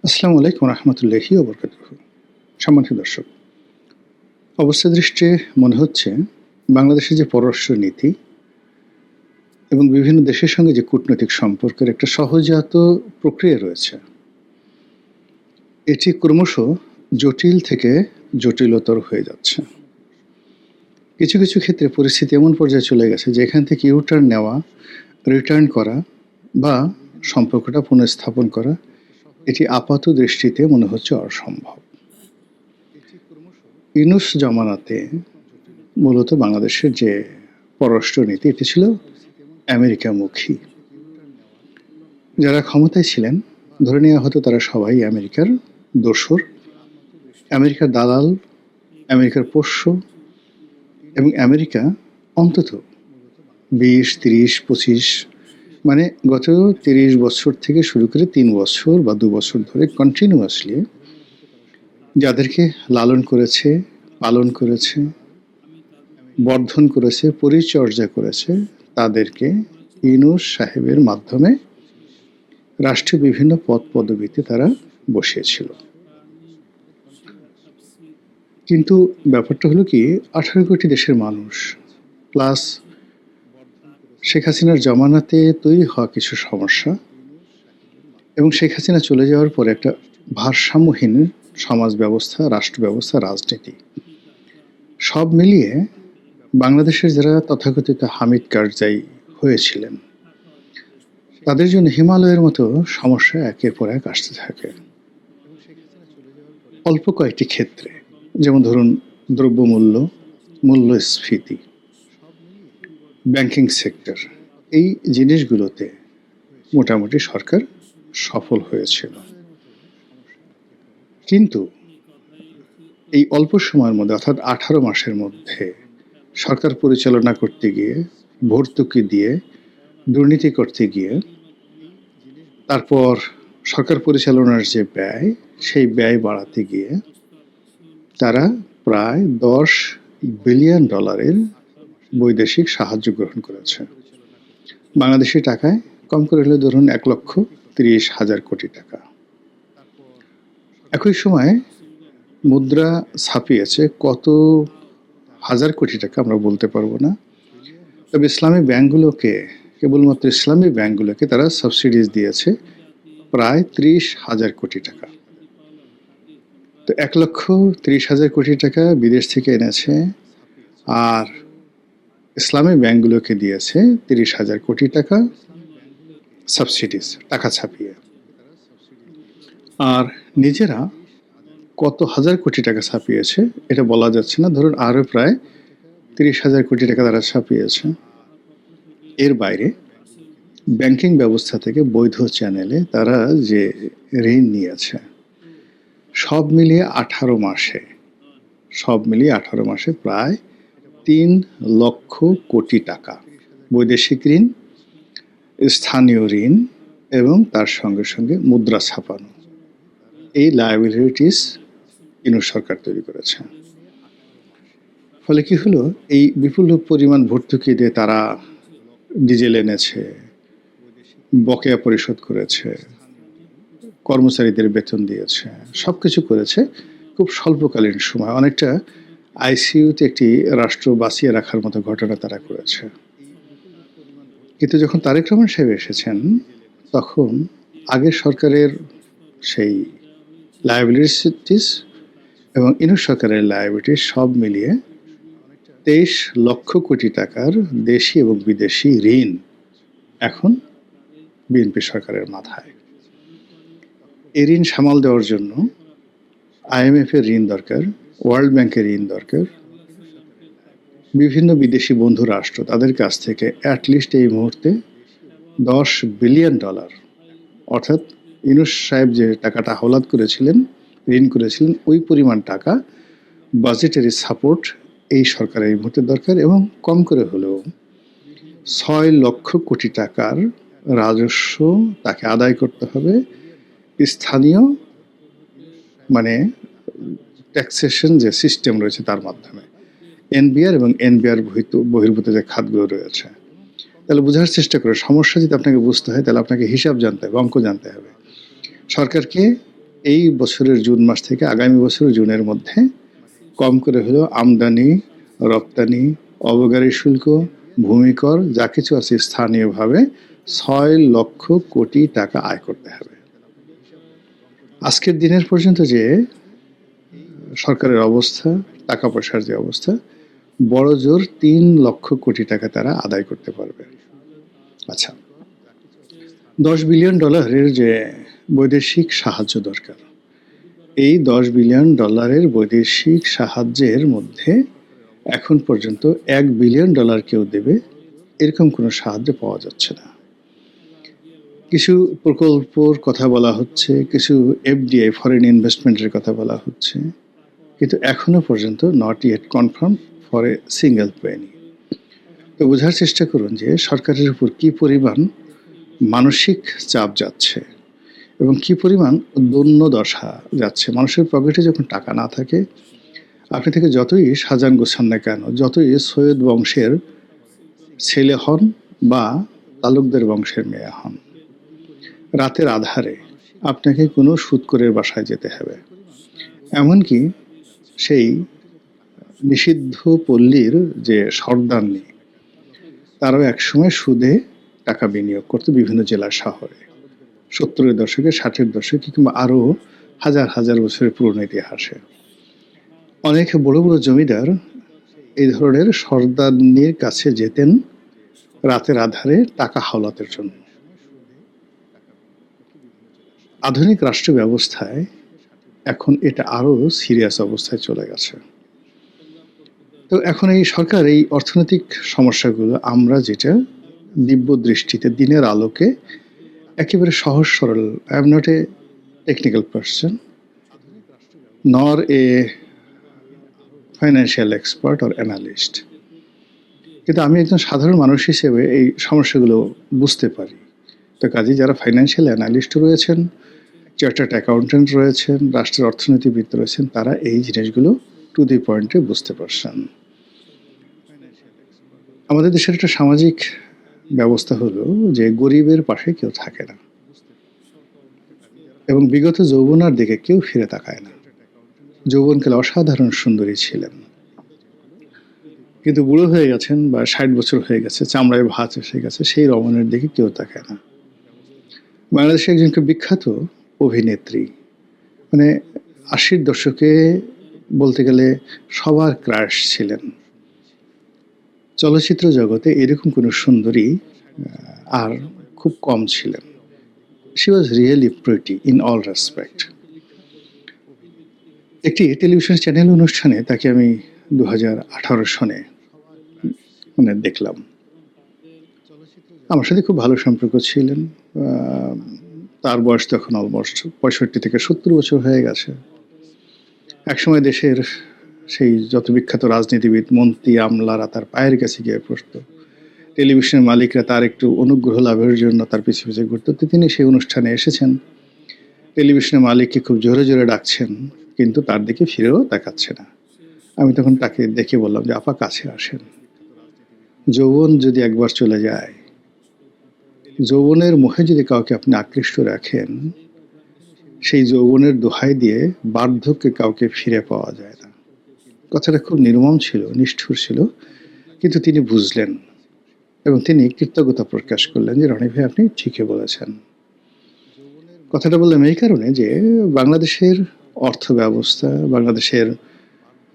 আসসালামু আলাইকুম রহমতুল্লাহি ওয়া বারাকাতুহু। সম্মানিত দর্শক, অবস্থা দৃষ্টে মনে হচ্ছে বাংলাদেশের যে পররাষ্ট্র নীতি এবং বিভিন্ন দেশের সঙ্গে যে কূটনৈতিক সম্পর্কের একটা সহজাত প্রক্রিয়া রয়েছে, এটি ক্রমশ জটিল থেকে জটিলতর হয়ে যাচ্ছে। কিছু কিছু ক্ষেত্রে পরিস্থিতি এমন পর্যায়ে চলে গেছে যে এখান থেকে ইউটার্ন নেওয়া, রিটার্ন করা বা সম্পর্কটা পুনঃস্থাপন করা এটি আপাত দৃষ্টিতে মনে হচ্ছে অসম্ভব। ইউনূস জমানাতে মূলত বাংলাদেশের যে পররাষ্ট্র নীতি এটি ছিল আমেরিকামুখী। যারা ক্ষমতায় ছিলেন ধরে নেওয়া হতো তারা সবাই আমেরিকার দোসর, আমেরিকার দালাল, আমেরিকার পোষ্য এবং আমেরিকা অন্তত 20, 30, 25 মানে গত 30 বছর থেকে শুরু করে 3 বছর বা 2 বছর ধরে কন্টিনিউয়াসলি যাদেরকে লালন করেছে, পালন করেছে, বর্ধন করেছে, পরিচর্যা করেছে, তাদেরকে ইউনূস সাহেবের মাধ্যমে রাষ্ট্রীয় বিভিন্ন পদ পদবিতে তারা বসিয়েছিল। কিন্তু ব্যাপারটা হলো কি, 18 কোটি দেশের মানুষ প্লাস শেখ হাসিনার জমানাতে তৈরি হওয়া কিছু সমস্যা এবং শেখ হাসিনা চলে যাওয়ার পরে একটা ভারসাম্যহীন সমাজ ব্যবস্থা, রাষ্ট্র ব্যবস্থা, রাজনীতি, সব মিলিয়ে বাংলাদেশের যারা তথাকথিত হামিদ কারজাই হয়েছিলেন তাদের জন্য হিমালয়ের মতো সমস্যা একের পর এক আসতে থাকে। অল্প কয়েকটি ক্ষেত্রে, যেমন ধরুন দ্রব্যমূল্য, মূল্যস্ফীতি, ব্যাংকিং সেক্টর, এই জিনিসগুলোতে মোটামুটি সরকার সফল হয়েছিল। কিন্তু এই অল্প সময়ের মধ্যে অর্থাৎ 18 মাসের মধ্যে সরকার পরিচালনা করতে গিয়ে, ভর্তুকি দিয়ে, দুর্নীতি করতে গিয়ে, তারপর সরকার পরিচালনার যে ব্যয়, সেই ব্যয় বাড়াতে গিয়ে তারা প্রায় $10 বিলিয়ন বৈদেশিক সাহায্য গ্রহণ করেছে। বাংলাদেশি টাকায় কম করে হলে ধরুন 1,30,000 কোটি টাকা। একই সময় মুদ্রা ছাপিয়েছে কত হাজার কোটি টাকা আমরা বলতে পারবো না, তবে ইসলামী ব্যাংকগুলোকে, কেবলমাত্র ইসলামী ব্যাংকগুলোকে তারা সাবসিডিজ দিয়েছে প্রায় 30,000 কোটি টাকা। তো 1,30,000 কোটি টাকা বিদেশ থেকে এনেছে, আর ইসলামী ব্যাংকগুলোকে দিয়েছে 30,000 কোটি টাকা সাবসিডিজ, টাকা ছাপিয়ে। আর নিজেরা কত হাজার কোটি টাকা ছাপিয়েছে এটা বলা যাচ্ছে না, ধরুন আরও প্রায় 30,000 কোটি টাকা তারা ছাপিয়েছে। এর বাইরে ব্যাংকিং ব্যবস্থা থেকে বৈধ চ্যানেলে তারা যে ঋণ নিয়েছে, সব মিলিয়ে 18 মাসে প্রায় 3 লক্ষ কোটি টাকা বৈদেশিক ঋণ, স্থানীয় ঋণ এবং তার সঙ্গে সঙ্গে মুদ্রা ছাপানো, এই লায়াবিলিটিস ইউনূস সরকার তৈরি করেছে। ফলে কি হলো, এই বিপুল পরিমাণ ভর্তুকি দিয়ে তারা ডিজেল এনেছে, বকেয়া পরিশোধ করেছে, কর্মচারীদের বেতন দিয়েছে, সব কিছু করেছে খুব স্বল্পকালীন সময়। অনেকটা আইসিইউতে একটি রাষ্ট্র বাঁচিয়ে রাখার মতো ঘটনা তারা করেছে। কিন্তু যখন তারেক রহমান সাহেব এসেছেন, তখন আগের সরকারের সেই লায়াবিলিটিস এবং ইউনূস সরকারের লায়াবিলিটিস সব মিলিয়ে 23 লক্ষ কোটি টাকার দেশি এবং বিদেশি ঋণ এখন বিএনপি সরকারের মাথায়। এই ঋণ সামাল দেওয়ার জন্য IMF এর ঋণ দরকার, ওয়ার্ল্ড ব্যাংকের ঋণ দরকার, বিভিন্ন বিদেশি বন্ধু রাষ্ট্র তাদের কাছ থেকে অ্যাটলিস্ট এই মুহূর্তে $10 বিলিয়ন, অর্থাৎ ইউনূস সাহেব যে টাকাটা হাওলাত করেছিলেন, ঋণ করেছিলেন, ওই পরিমাণ টাকা বাজেটারি সাপোর্ট এই সরকারের এই মুহূর্তে দরকার। এবং কম করে হলেও 6 লক্ষ কোটি টাকার রাজস্ব তাকে আদায় করতে হবে স্থানীয়, মানে ট্যাক্সেশন যে সিস্টেম রয়েছে তার মাধ্যমে, এনবিআর এবং এনবিআর বহির্ভূত যে খাতগুলো রয়েছে। তাহলে বোঝার চেষ্টা করে, সমস্যা যদি আপনাকে বুঝতে হয় তাহলে আপনাকে হিসাব জানতে হবে, অঙ্ক জানতে হবে। সরকারকে এই বছরের জুন মাস থেকে আগামী বছরের জুনের মধ্যে কম করে হলেও আমদানি, রপ্তানি, অবকারী শুল্ক, ভূমিকর যা কিছু আছে স্থানীয়ভাবে ৬ লক্ষ কোটি টাকা আয় করতে হবে। আজকের দিনের পর্যন্ত যে সরকারের অবস্থা, টাকা পয়সার যে অবস্থা, বড় জোর ৩ লক্ষ কোটি টাকা তারা আদায় করতে পারবে। আচ্ছা, $10 বিলিয়ন যে বৈদেশিক সাহায্য দরকার, এই $10 বিলিয়ন বৈদেশিক সাহায্যের মধ্যে এখন পর্যন্ত $1 বিলিয়ন কেউ দেবে এরকম কোনো সাহায্য পাওয়া যাচ্ছে না। কিছু প্রকল্পর কথা বলা হচ্ছে, কিছু এফডিআই ফরেন ইনভেস্টমেন্টের কথা বলা হচ্ছে, কিন্তু এখনো পর্যন্ত not yet confirm for a single Penney. তো বোঝার চেষ্টা করুন যে সরকারের উপর কি পরিমাণ মানসিক চাপ যাচ্ছে এবং কি পরিমাণ দৈন্য দশা যাচ্ছে। মানুষের পকেটে যখন টাকা না থাকে, আপনি থেকে যতই সাজান গোছান না কেন, যতই সৈয়দ বংশের ছেলে হন বা তালুকদার বংশের মেয়ে হন, রাতের আধারে আপনাকে কোনো সুদখোরের বাসায় যেতে হবে। এমনকি সেই নিষিদ্ধ পল্লীর যে সর্দারনি, তারাও একসময় সুদে টাকা বিনিয়োগ করতো বিভিন্ন জেলা শহরে। 70-এর দশকে, 60-এর দশকে কিংবা আরও হাজার হাজার বছরের পুরনো ইতিহাসে অনেক বড় বড় জমিদার এই ধরনের সর্দারনির কাছে যেতেন রাতের আধারে টাকা হাওলাতের জন্য। আধুনিক রাষ্ট্র ব্যবস্থায় এখন এটা আরও সিরিয়াস অবস্থায় চলে গেছে। তো এখন এই সরকার এই অর্থনৈতিক সমস্যাগুলো আমরা যেটা দিব্য দৃষ্টিতে দিনের আলোকে একেবারে সহজ সরল, I am not a technical person nor a financial expert or analyst, কিন্তু আমি একজন সাধারণ মানুষ হিসেবে এই সমস্যাগুলো বুঝতে পারি। তো কাজেই যারা ফাইন্যান্সিয়াল অ্যানালিস্ট রয়েছেন, চার্টার্ড অ্যাকাউন্টেন্ট রয়েছেন, রাষ্ট্রের অর্থনীতিবিদ রয়েছেন, তারা এই জিনিসগুলো টু দি পয়েন্টে বুঝতে পারছেন। আমাদের দেশের একটা সামাজিক ব্যবস্থা হলো যে গরিবের পাশে কেউ থাকে না এবং বিগত যৌবনার দিকে কেউ ফিরে তাকায় না। যৌবনকালে অসাধারণ সুন্দরী ছিলেন, কিন্তু বুড়ো হয়ে গেছেন বা 60 বছর হয়ে গেছে, চামড়ায় ভাঁজ এসে গেছে, সেই রমণের দিকে কেউ তাকায় না। বাংলাদেশে একজন খুব বিখ্যাত অভিনেত্রী, মানে 80-র দশকে বলতে গেলে সবার ক্রাশ ছিলেন। চলচ্চিত্র জগতে এরকম কোনো সুন্দরী আর খুব কম ছিলেন। She was really pretty in all respect. একটি টেলিভিশন চ্যানেল অনুষ্ঠানে তাকে আমি 2018 সনে দেখলাম। আমার সাথে খুব ভালো সম্পর্ক ছিলেন। তার বয়স তখন অলমোস্ট 65 থেকে 70 বছর হয়ে গেছে। একসময় দেশের সেই যত বিখ্যাত রাজনীতিবিদ, মন্ত্রী, আমলারা তার পায়ের কাছে গিয়ে পড়ত। টেলিভিশনের মালিকরা তার একটু অনুগ্রহ লাভের জন্য তার পিছু পিছু ঘুরত। তিনি সেই অনুষ্ঠানে এসেছেন, টেলিভিশনের মালিককে খুব জোরে জোরে ডাকছেন, কিন্তু তার দিকে ফিরেও তাকাচ্ছে না। আমি তখন তাকে দেখে বললাম যে, আপা কাছে আসেন। যৌবন যদি একবার চলে যায়, যৌবনের মোহে যদি কাউকে আপনি আকৃষ্ট রাখেন, সেই যৌবনের দোহাই দিয়ে বার্ধক্যে কাউকে ফিরে পাওয়া যায় না। কথাটা খুব নির্মম ছিল, নিষ্ঠুর ছিল, কিন্তু তিনি বুঝলেন এবং তিনি কৃতজ্ঞতা প্রকাশ করলেন যে, রনি ভাই আপনি ঠিকই বলেছেন। কথাটা বললাম এই কারণে যে বাংলাদেশের অর্থ ব্যবস্থা, বাংলাদেশের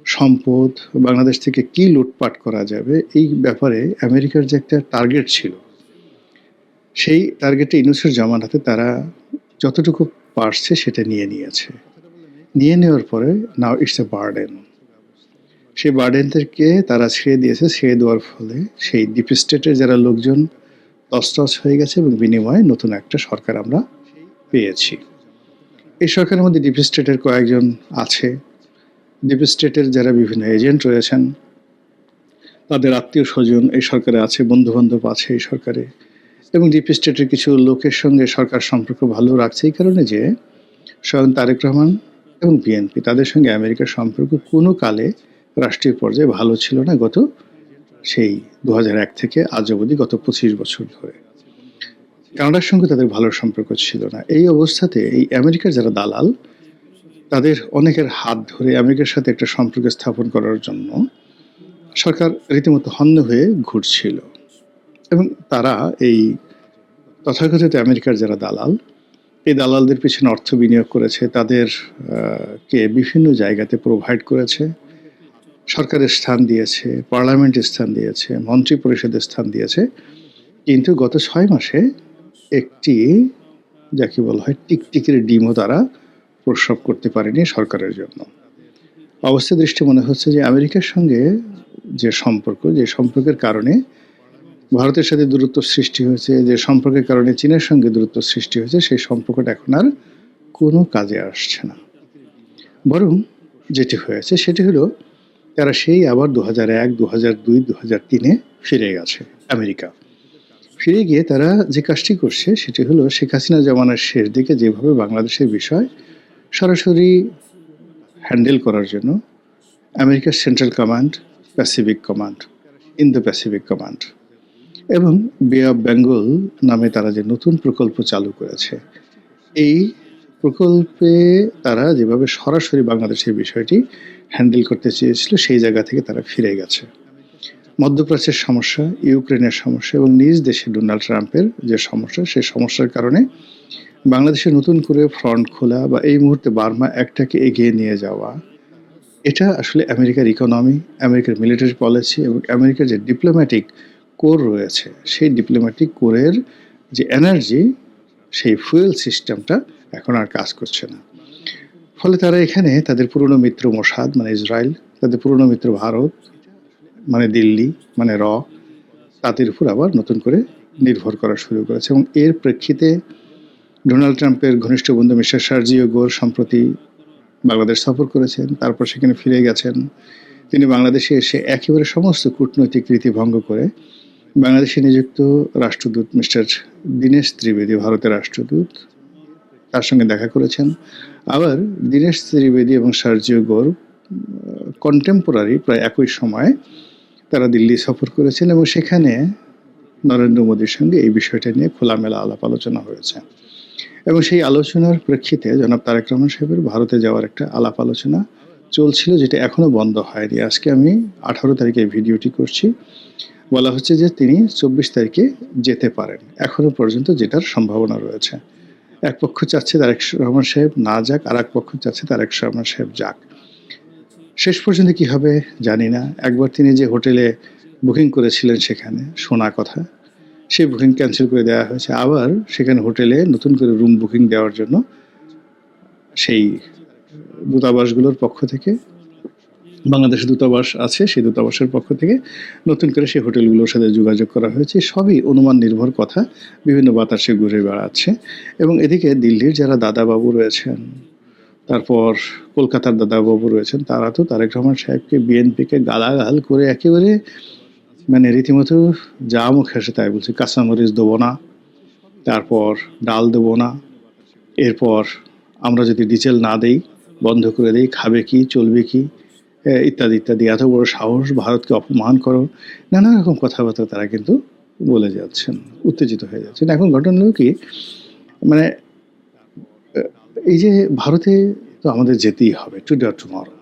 সম্পদ, বাংলাদেশ থেকে কি লুটপাট করা যাবে, এই ব্যাপারে আমেরিকার যে একটা টার্গেট ছিল, সেই টার্গেটে ইউনূসের জামানাতে তারা যতটুকু পারছে সেটা নিয়ে নিয়েছে। নিয়ে নেওয়ার পরে নাও ইটস এ বার্ডেন। সেই বার্ডেনদেরকে তারা ছেড়ে দিয়েছে। ছেড়ে দেওয়ার ফলে সেই ডিপ স্টেটের যারা লোকজন তছনছ হয়ে গেছে এবং বিনিময়ে নতুন একটা সরকার আমরা পেয়েছি। এই সরকারের মধ্যে ডিপ স্টেটের কয়েকজন আছে। ডিপ স্টেটের যারা বিভিন্ন এজেন্ট রয়েছেন, তাদের আত্মীয় স্বজন এই সরকারে আছে, বন্ধুবান্ধব আছে এই সরকারে, এবং ডিপ স্টেটের কিছু লোকের সঙ্গে সরকার সম্পর্ক ভালো রাখছে এই কারণে যে স্বয়ং তারেক রহমান এবং বিএনপি তাদের সঙ্গে আমেরিকার সম্পর্ক কোনো কালে রাষ্ট্রীয় পর্যায়ে ভালো ছিল না গত সেই 2001 থেকে আজ অবধি, গত 25 বছর ধরে। কানাডার সঙ্গে তাদের ভালো সম্পর্ক ছিল না। এই অবস্থাতে এই আমেরিকার যারা দালাল, তাদের অনেকের হাত ধরে আমেরিকার সাথে একটা সম্পর্ক স্থাপন করার জন্য সরকার রীতিমতো হন্য হয়ে ঘুরছিল। এবং তারা এই তথাকথিত আমেরিকার যারা দালাল, এই দালালদের পিছনে অর্থ বিনিয়োগ করেছে, তাদের কে বিভিন্ন জায়গাতে প্রোভাইড করেছে, সরকারের স্থান দিয়েছে, পার্লামেন্টে স্থান দিয়েছে, মন্ত্রী পরিষদে স্থান দিয়েছে। কিন্তু গত ৬ মাসে একটি যাকে বলা হয় টিকটিকির ডিমও তারা প্রসব করতে পারেনি সরকারের জন্য। অবস্থা দৃষ্টি মনে হচ্ছে যে আমেরিকার সঙ্গে যে সম্পর্কের কারণে ভারতের সাথে দূরত্ব সৃষ্টি হয়েছে, যে সম্পর্কের কারণে চীনের সঙ্গে দূরত্ব সৃষ্টি হয়েছে, সেই সম্পর্কটা এখন আর কোনো কাজে আসছে না। বরং যেটি হয়েছে সেটি হলো তারা সেই আবার ২০০১, ২০০২, ২০০৩-এ ফিরে গেছে আমেরিকা। ফিরে গিয়ে তারা যে কাজটি করছে সেটি হলো শেখ হাসিনা জমানার শেষ দিকে যেভাবে বাংলাদেশের বিষয় সরাসরি হ্যান্ডেল করার জন্য আমেরিকার central command, Pacific command, Indo Pacific command এবং বে অফ বেঙ্গল নামে তারা যে নতুন প্রকল্প চালু করেছে, এই প্রকল্পে তারা যেভাবে সরাসরি বাংলাদেশের বিষয়টি হ্যান্ডেল করতে চেয়েছিল সেই জায়গা থেকে তারা ফিরে গেছে। মধ্যপ্রাচ্যের সমস্যা, ইউক্রেনের সমস্যা এবং নিজ দেশে ডোনাল্ড ট্রাম্পের যে সমস্যা, সেই সমস্যার কারণে বাংলাদেশে নতুন করে ফ্রন্ট খোলা বা এই মুহূর্তে বার্মা একটাকে এগিয়ে নিয়ে যাওয়া, এটা আসলে আমেরিকার ইকোনমি, আমেরিকার মিলিটারি পলিসি এবং আমেরিকার যে ডিপ্লোম্যাটিক কোর রয়েছে, সেই ডিপ্লোম্যাটিক কোরের যে এনার্জি, সেই ফুয়েল সিস্টেমটা এখন আর কাজ করছে না। ফলে তারা এখানে তাদের পুরনো মিত্র মোসাদ মানে ইসরায়েল, তাদের পুরনো মিত্র ভারত মানে দিল্লি মানে তাদের উপর আবার নতুন করে নির্ভর করা শুরু করেছে। এবং এর প্রেক্ষিতে ডোনাল্ড ট্রাম্পের ঘনিষ্ঠ বন্ধু মিস্টার সার্জিও গোর সম্প্রতি বাংলাদেশ সফর করেছেন, তারপর সেখানে ফিরে গেছেন। তিনি বাংলাদেশে এসে একেবারে সমস্ত কূটনৈতিক রীতি ভঙ্গ করে বাংলাদেশে নিযুক্ত রাষ্ট্রদূত মিস্টার দীনেশ ত্রিবেদী, ভারতের রাষ্ট্রদূত, তার সঙ্গে দেখা করেছেন। আবার দীনেশ ত্রিবেদী এবং সার্জিও গোর কন্টেম্পোরারি প্রায় একই সময়ে তারা দিল্লি সফর করেছেন এবং সেখানে নরেন্দ্র মোদীর সঙ্গে এই বিষয়টা নিয়ে খোলামেলা আলাপ আলোচনা হয়েছে। এবং সেই আলোচনার প্রেক্ষিতে জনাব তারেক রহমান সাহেবের ভারতে যাওয়ার একটা আলাপ আলোচনা চলছিল, যেটা এখনো বন্ধ হয়নি। আজকে আমি ১৮ তারিখে ভিডিওটি করছি। বলা হচ্ছে যে তিনি ২৪ তারিখে যেতে পারেন, এখনো পর্যন্ত যেটার সম্ভাবনা রয়েছে। এক পক্ষ চাচ্ছে তারেক রহমান সাহেব না যাক, আর এক পক্ষ চাচ্ছে তারেক রহমান সাহেব যাক। শেষ পর্যন্ত কি হবে জানি না। একবার তিনি যে হোটেলে বুকিং করেছিলেন সেখানে শোনা কথা, সেই বুকিং ক্যান্সেল করে দেওয়া হয়েছে। আবার সেখানে হোটেলে নতুন করে রুম বুকিং দেওয়ার জন্য সেই দূতাবাসগুলোর পক্ষ থেকে, বাংলাদেশের দূতাবাস আছে, সেই দূতাবাসের পক্ষ থেকে নতুন করে সেই হোটেলগুলোর সাথে যোগাযোগ করা হয়েছে। সবই অনুমান নির্ভর কথা, বিভিন্ন বাতাসে ঘুরে বেড়াচ্ছে। এবং এদিকে দিল্লির যারা দাদাবাবু রয়েছেন, তারপর কলকাতার দাদাবাবু রয়েছেন, তারা তো তারেক রহমান সাহেবকে, বিএনপিকে গালাগাল করে একেবারে মানে রীতিমতো যা মুখে আসে তাই বলছে। কাঁচামরিচ দেবো না, তারপর ডাল দেবো না, এরপর আমরা যদি ডিজেল না দেই, বন্ধ করে দিই, খাবে কি, চলবে কি, ইত্যাদি ইত্যাদি। এত বড় সাহস, ভারতকে অপমান করো, নানা রকম কথাবার্তা তারা কিন্তু বলে যাচ্ছেন, উত্তেজিত হয়ে যাচ্ছেন। এখন ঘটনা হলো কি, মানে এই যে ভারতে তো আমাদের যেতেই হবে টুডে অর টুমরো,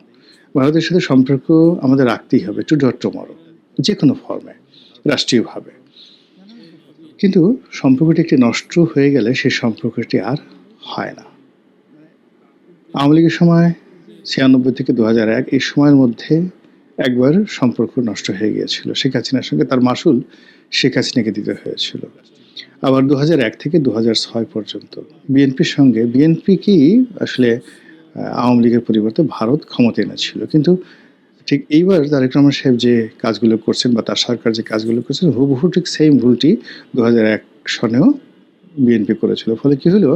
ভারতের সাথে সম্পর্ক আমাদের রাখতেই হবে টুডে অর টুমরো, যে কোনো ফর্মে, রাষ্ট্রীয়ভাবে। কিন্তু সম্পর্কটি একটি নষ্ট হয়ে গেলে সেই সম্পর্কটি আর হয় না। আওয়ামী লীগের সময় ৯৬ থেকে ২০০১ এই সময়ের মধ্যে একবার সম্পর্ক নষ্ট হয়ে গিয়েছিল শেখ হাসিনার সঙ্গে, তার মাসুল শেখ হাসিনাকে দিতে হয়েছিল। আবার ২০০১ থেকে ২০০৬ পর্যন্ত বিএনপির সঙ্গে, বিএনপিকেই আসলে আওয়ামী লীগের পরিবর্তে ভারত ক্ষমতা এনেছিল। কিন্তু ঠিক এইবার তারেক রহমান সাহেব যে কাজগুলো করছেন বা তার সরকার যে কাজগুলো করছেন, হুবহু ঠিক সেম ভুলটি ২০০১ সনেও বিএনপি করেছিল। ফলে কি হলো,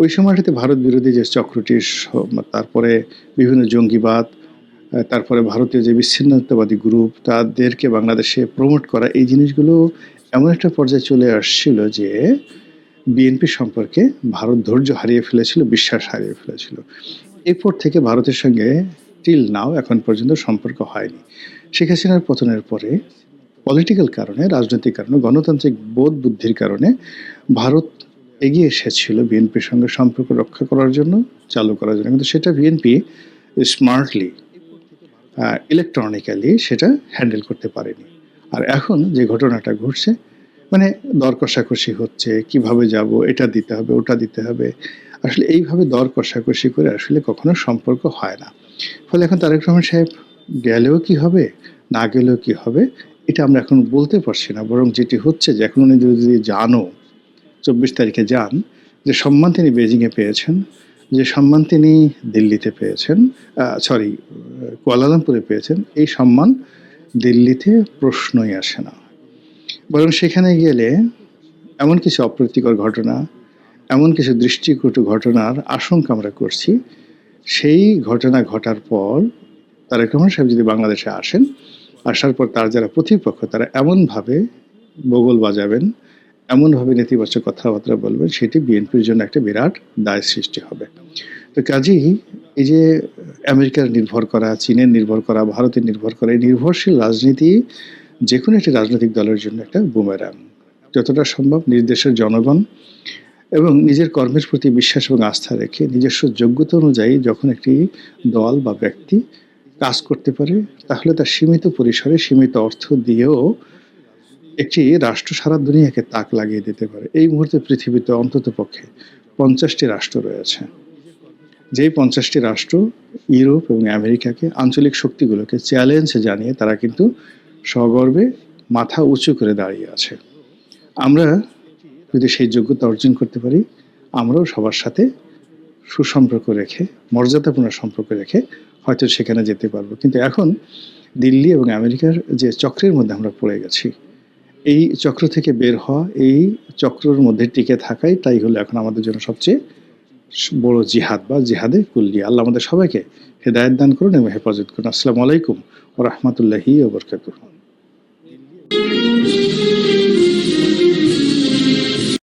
ওই সময়টাতে ভারত বিরোধী যে চক্রটি, তারপরে বিভিন্ন জঙ্গিবাদ, তারপরে ভারতীয় যে বিচ্ছিন্নতাবাদী গ্রুপ, তাদেরকে বাংলাদেশে প্রমোট করা, এই জিনিসগুলো এমন একটা পর্যায়ে চলে আসছিল যে বিএনপি সম্পর্কে ভারত ধৈর্য হারিয়ে ফেলেছিল, বিশ্বাস হারিয়ে ফেলেছিল। এরপর থেকে ভারতের সঙ্গে টিল নাও এখন পর্যন্ত সম্পর্ক হয়নি। শেখ হাসিনার পতনের পরে পলিটিক্যাল কারণে, রাজনৈতিক কারণে, গণতান্ত্রিক বোধ বুদ্ধির কারণে ভারত এগিয়ে এসেছিল বিএনপির সঙ্গে সম্পর্ক রক্ষা করার জন্য, চালু করার জন্য, কিন্তু সেটা বিএনপি স্মার্টলি ইলেকট্রনিক্যালি সেটা হ্যান্ডেল করতে পারেনি। আর এখন যে ঘটনাটা ঘটছে, মানে দর কষাকষি হচ্ছে, কিভাবে যাব, এটা দিতে হবে, ওটা দিতে হবে। আসলে এইভাবে দর কষাকষি করে আসলে কখনো সম্পর্ক হয় না। ফলে এখন তারেক রহমান সাহেব গেলেও কি হবে, না গেলেও কি হবে, এটা আমরা এখন বলতে পারছি না। বরং যেটি হচ্ছে যে এখন উনি যদি যানও, 24 তারিখে যান, যে সম্মান তিনি বেজিংয়ে পেয়েছেন, যে সম্মান তিনি দিল্লিতে পেয়েছেন, সরি কুয়ালালামপুরে পেয়েছেন, এই সম্মান দিল্লিতে প্রশ্নই আসে না। বরং সেখানে গেলে এমন কিছু অপ্রীতিকর ঘটনা, এমন কিছু দৃষ্টিকটু ঘটনার আশঙ্কা আমরা করছি। সেই ঘটনা ঘটার পর তারেক রহমান সাহেব যদি বাংলাদেশে আসেন, আসার পর তার যারা প্রতিপক্ষ তারা এমনভাবে বগল বাজাবেন, এমনভাবে নেতিবাচক কথাবার্তা বলবেন, সেটি বিএনপির জন্য একটা বিরাট দায় সৃষ্টি হবে। তো কাজেই এই যে আমেরিকার নির্ভর করা, চীনের নির্ভর করা, ভারতের নির্ভর করা, এই নির্ভরশীল রাজনীতি যে কোনো একটি রাজনৈতিক দলের জন্য একটা বুমেরাং। যতটা সম্ভব নিজ দেশের জনগণ এবং নিজের কর্মের প্রতি বিশ্বাস এবং আস্থা রেখে নিজস্ব যোগ্যতা অনুযায়ী যখন একটি দল বা ব্যক্তি কাজ করতে পারে, তাহলে তার সীমিত পরিসরে সীমিত অর্থ দিয়েও একটি রাষ্ট্র সারা দুনিয়াকে তাক লাগিয়ে দিতে পারে। এই মুহূর্তে পৃথিবীতে অন্তত পক্ষে 50টি রাষ্ট্র রয়েছে, যেই 50টি রাষ্ট্র ইউরোপ এবং আমেরিকাকে, আঞ্চলিক শক্তিগুলোকে চ্যালেঞ্জ জানিয়ে তারা কিন্তু সগর্বে মাথা উঁচু করে দাঁড়িয়ে আছে। আমরা যদি সেই যোগ্যতা অর্জন করতে পারি, আমরাও সবার সাথে সুসম্পর্ক রেখে, মর্যাদাপূর্ণ সম্পর্ক রেখে হয়তো সেখানে যেতে পারবো। কিন্তু এখন দিল্লি এবং আমেরিকার যে চক্রের মধ্যে আমরা পড়ে গেছি, এই চক্র থেকে বের হওয়া, এই চক্রের মধ্যে টিকে থাকাই, তাই হলো এখন আমাদের জন্য সবচেয়ে বড় জিহাদ বা জিহাদে কুল্লিয়া। আল্লাহ আমাদের সবাইকে হেদায়েত দান করুন এবং হেফাজত করুন। আসসালামু আলাইকুম ওয়া রাহমাতুল্লাহি ওয়া বারাকাতুহু।